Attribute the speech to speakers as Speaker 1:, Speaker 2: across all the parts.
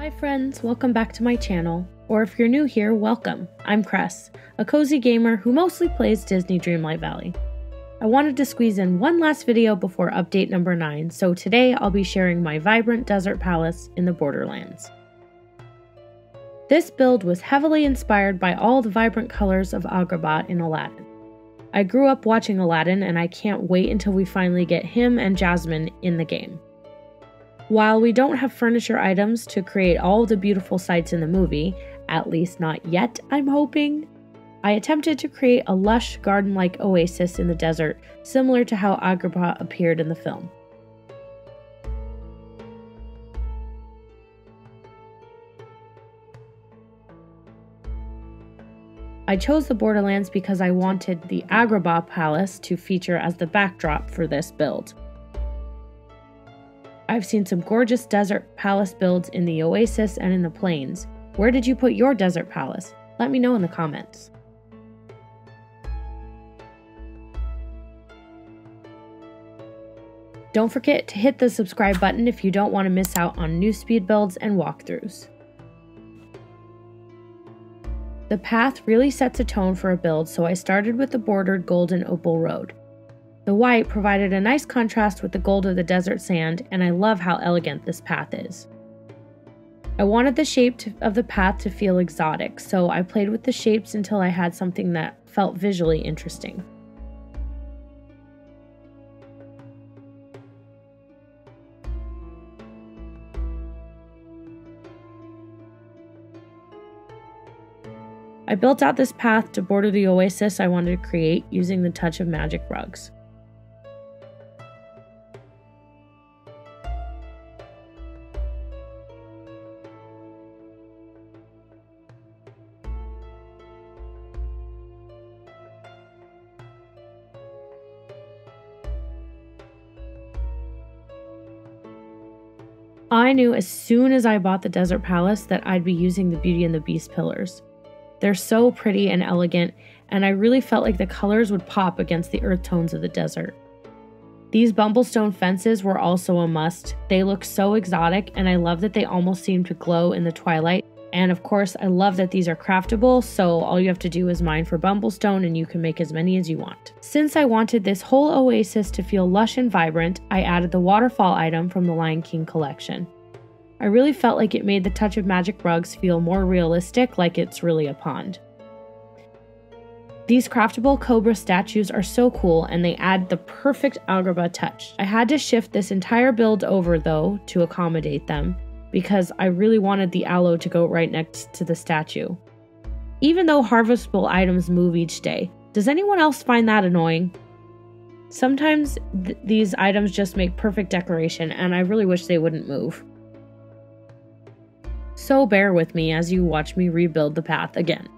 Speaker 1: Hi friends, welcome back to my channel. Or if you're new here, welcome. I'm Cress, a cozy gamer who mostly plays Disney Dreamlight Valley. I wanted to squeeze in one last video before update number 9, so today I'll be sharing my vibrant desert palace in the Borderlands. This build was heavily inspired by all the vibrant colors of Agrabah in Aladdin. I grew up watching Aladdin and I can't wait until we finally get him and Jasmine in the game. While we don't have furniture items to create all the beautiful sights in the movie, at least not yet, I'm hoping, I attempted to create a lush garden-like oasis in the desert, similar to how Agrabah appeared in the film. I chose the Borderlands because I wanted the Agrabah Palace to feature as the backdrop for this build. I've seen some gorgeous desert palace builds in the Oasis and in the Plains. Where did you put your desert palace? Let me know in the comments. Don't forget to hit the subscribe button if you don't want to miss out on new speed builds and walkthroughs. The path really sets a tone for a build, so I started with the bordered golden opal road. The white provided a nice contrast with the gold of the desert sand, and I love how elegant this path is. I wanted the shape of the path to feel exotic, so I played with the shapes until I had something that felt visually interesting. I built out this path to border the oasis I wanted to create using the touch of magic rugs. I knew as soon as I bought the desert palace that I'd be using the Beauty and the Beast pillars. They're so pretty and elegant, and I really felt like the colors would pop against the earth tones of the desert. These bumblestone fences were also a must. They look so exotic, and I love that they almost seem to glow in the twilight. And of course, I love that these are craftable, so all you have to do is mine for bumblestone and you can make as many as you want. Since I wanted this whole oasis to feel lush and vibrant, I added the waterfall item from the Lion King collection. I really felt like it made the touch of magic rugs feel more realistic, like it's really a pond. These craftable cobra statues are so cool and they add the perfect Agrabah touch. I had to shift this entire build over though to accommodate them, because I really wanted the aloe to go right next to the statue. Even though harvestable items move each day, does anyone else find that annoying? Sometimes these items just make perfect decoration and I really wish they wouldn't move. So bear with me as you watch me rebuild the path again.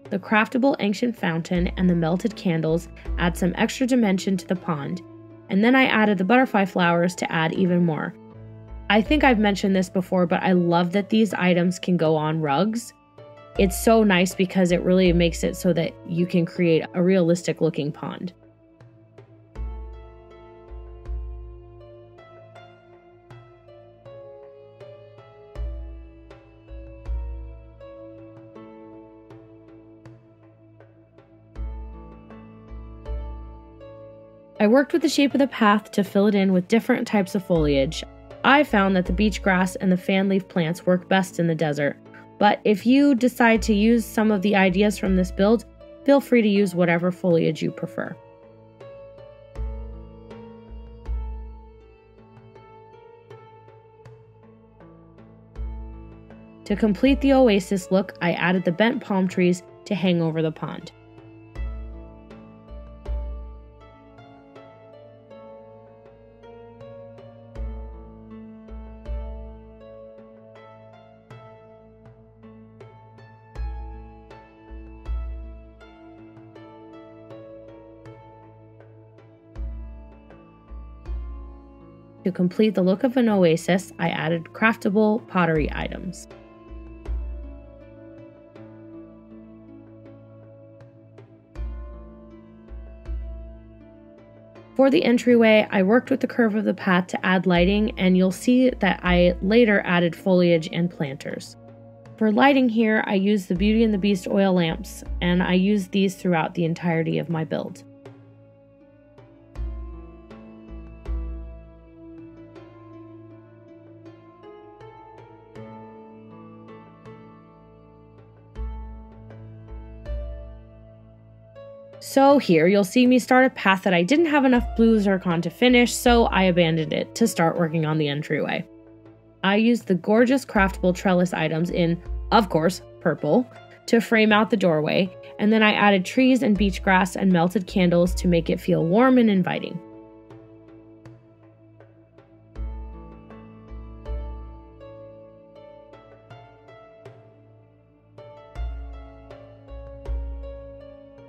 Speaker 1: The craftable ancient fountain and the melted candles add some extra dimension to the pond, and then I added the butterfly flowers to add even more. I think I've mentioned this before, but I love that these items can go on rugs. It's so nice because it really makes it so that you can create a realistic looking pond. I worked with the shape of the path to fill it in with different types of foliage. I found that the beach grass and the fan leaf plants work best in the desert, but if you decide to use some of the ideas from this build, feel free to use whatever foliage you prefer. To complete the oasis look, I added the bent palm trees to hang over the pond. To complete the look of an oasis, I added craftable pottery items. For the entryway, I worked with the curve of the path to add lighting, and you'll see that I later added foliage and planters. For lighting here, I used the Beauty and the Beast oil lamps, and I used these throughout the entirety of my build. So here you'll see me start a path that I didn't have enough blue zircon to finish, so I abandoned it to start working on the entryway. I used the gorgeous craftable trellis items in, of course, purple, to frame out the doorway, and then I added trees and beach grass and melted candles to make it feel warm and inviting.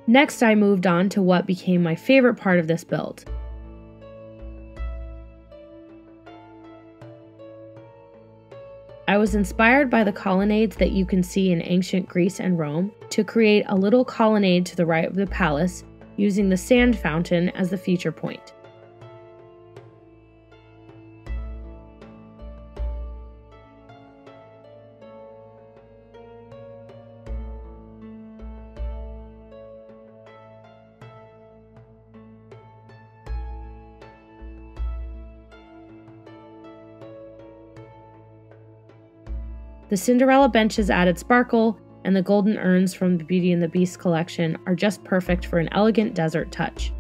Speaker 1: Next, I moved on to what became my favorite part of this build. I was inspired by the colonnades that you can see in ancient Greece and Rome to create a little colonnade to the right of the palace, using the sand fountain as the feature point. The Cinderella benches added sparkle, and the golden urns from the Beauty and the Beast collection are just perfect for an elegant desert touch.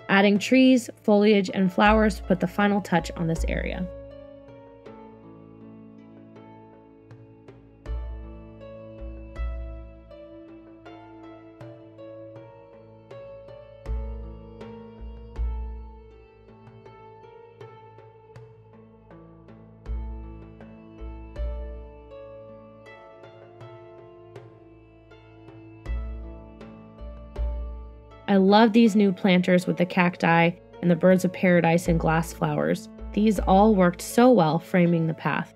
Speaker 1: Adding trees, foliage, and flowers to put the final touch on this area. I love these new planters with the cacti and the birds of paradise and glass flowers. These all worked so well framing the path.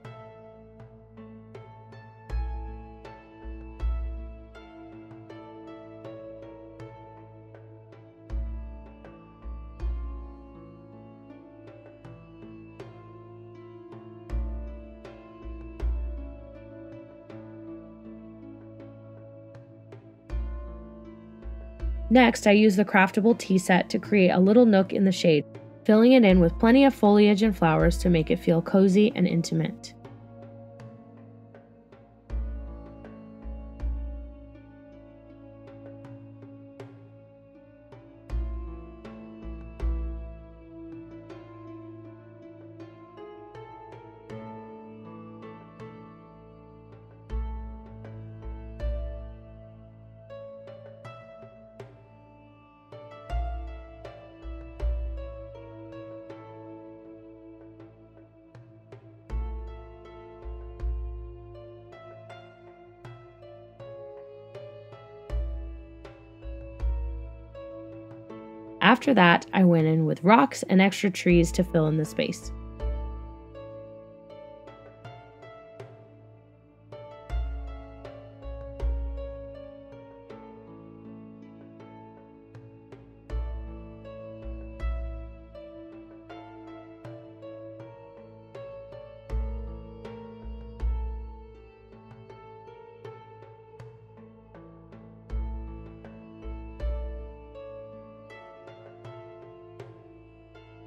Speaker 1: Next, I used the craftable tea set to create a little nook in the shade, filling it in with plenty of foliage and flowers to make it feel cozy and intimate. After that, I went in with rocks and extra trees to fill in the space.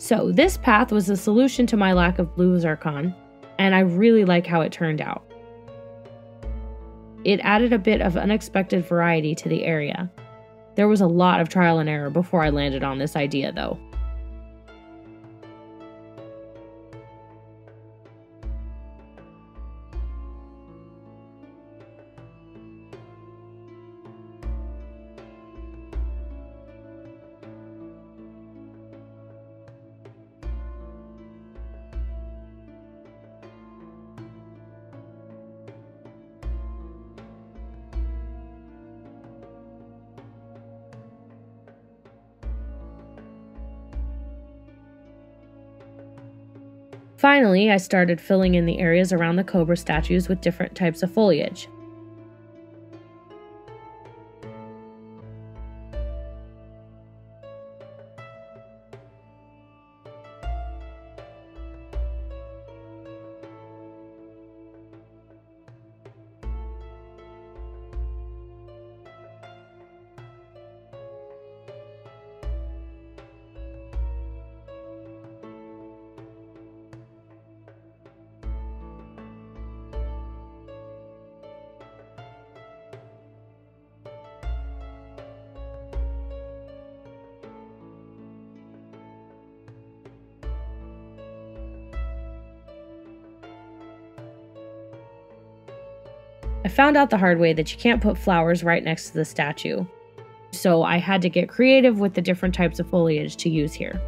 Speaker 1: So this path was the solution to my lack of blue zircon. and I really like how it turned out. It added a bit of unexpected variety to the area. There was a lot of trial and error before I landed on this idea, though. Finally, I started filling in the areas around the cobra statues with different types of foliage. I found out the hard way that you can't put flowers right next to the statue, so I had to get creative with the different types of foliage to use here.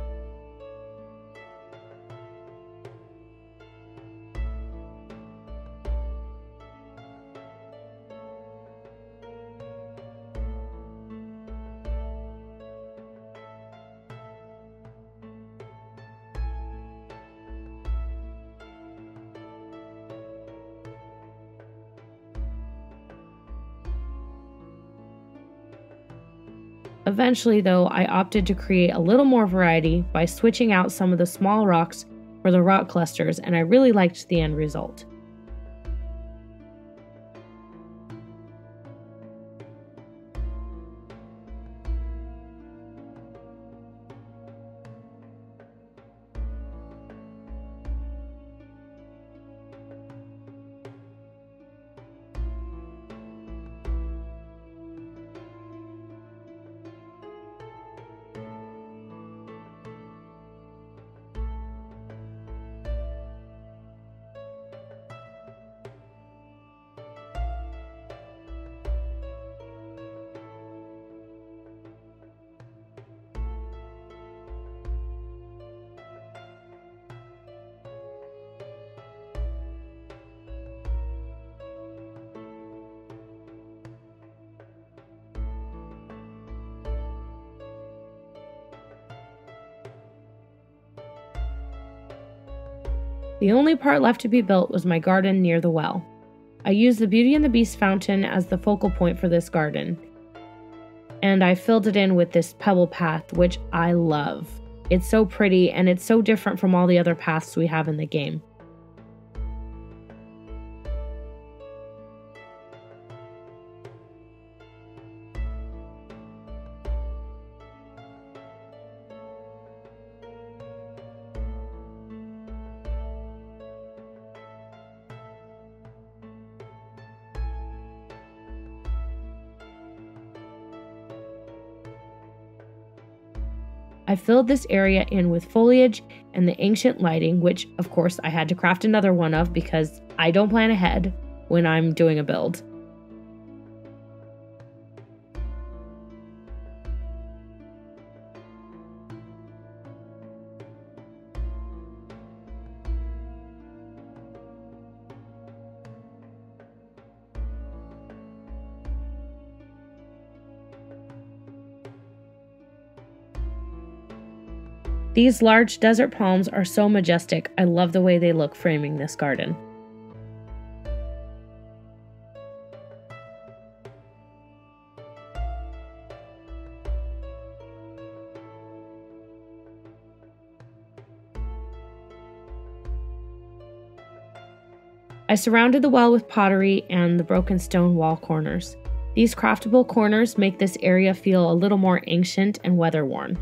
Speaker 1: Eventually, though, I opted to create a little more variety by switching out some of the small rocks for the rock clusters, and I really liked the end result. The only part left to be built was my garden near the well. I used the Beauty and the Beast fountain as the focal point for this garden, and I filled it in with this pebble path, which I love. It's so pretty, and it's so different from all the other paths we have in the game. I filled this area in with foliage and the ancient lighting, which of course I had to craft another one of because I don't plan ahead when I'm doing a build. These large desert palms are so majestic. I love the way they look framing this garden. I surrounded the well with pottery and the broken stone wall corners. These craftable corners make this area feel a little more ancient and weather-worn.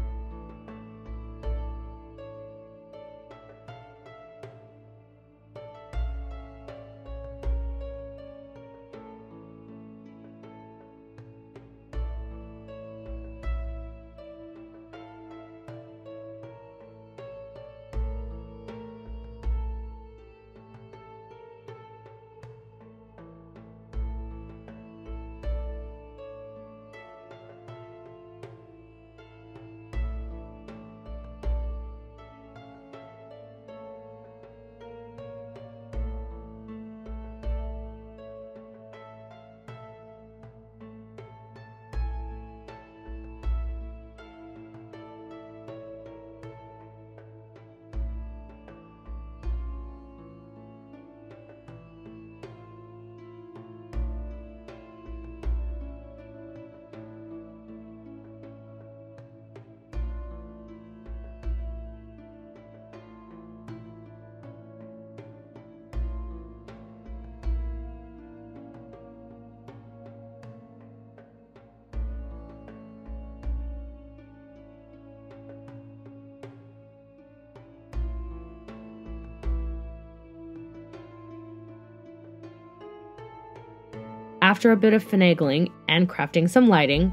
Speaker 1: After a bit of finagling and crafting some lighting,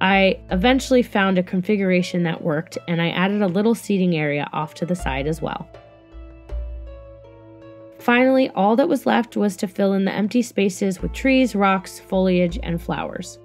Speaker 1: I eventually found a configuration that worked, and I added a little seating area off to the side as well. Finally, all that was left was to fill in the empty spaces with trees, rocks, foliage, and flowers.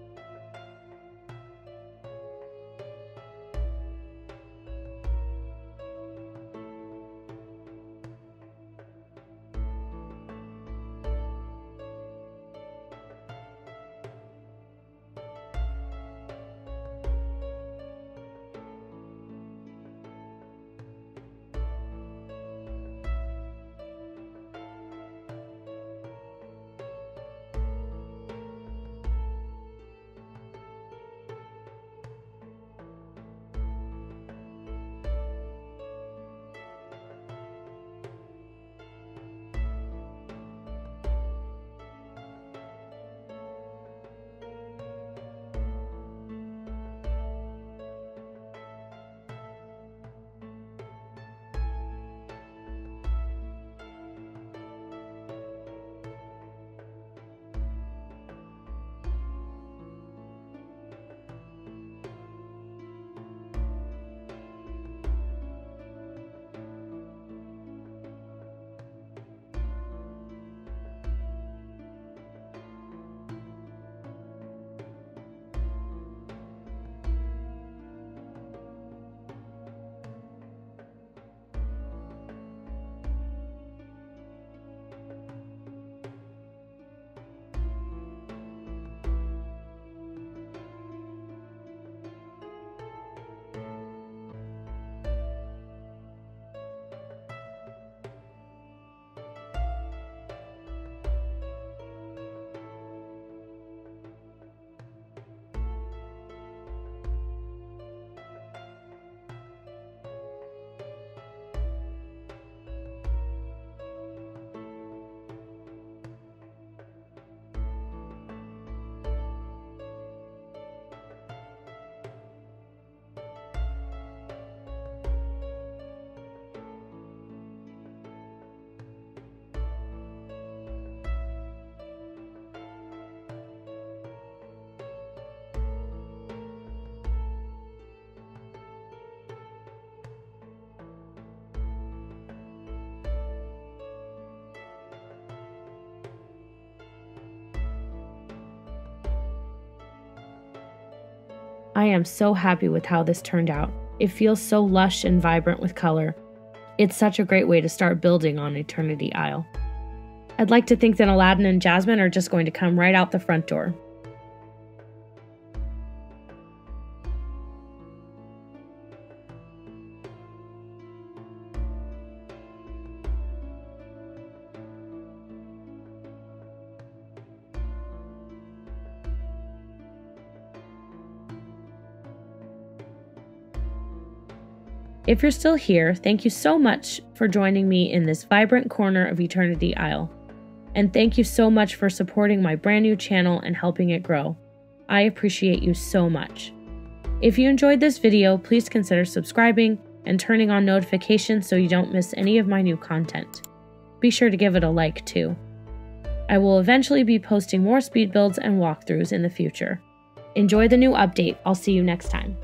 Speaker 1: I am so happy with how this turned out. It feels so lush and vibrant with color. It's such a great way to start building on Eternity Isle. I'd like to think that Aladdin and Jasmine are just going to come right out the front door. If you're still here, thank you so much for joining me in this vibrant corner of Eternity Isle. And thank you so much for supporting my brand new channel and helping it grow. I appreciate you so much. If you enjoyed this video, please consider subscribing and turning on notifications so you don't miss any of my new content. Be sure to give it a like too. I will eventually be posting more speed builds and walkthroughs in the future. Enjoy the new update. I'll see you next time.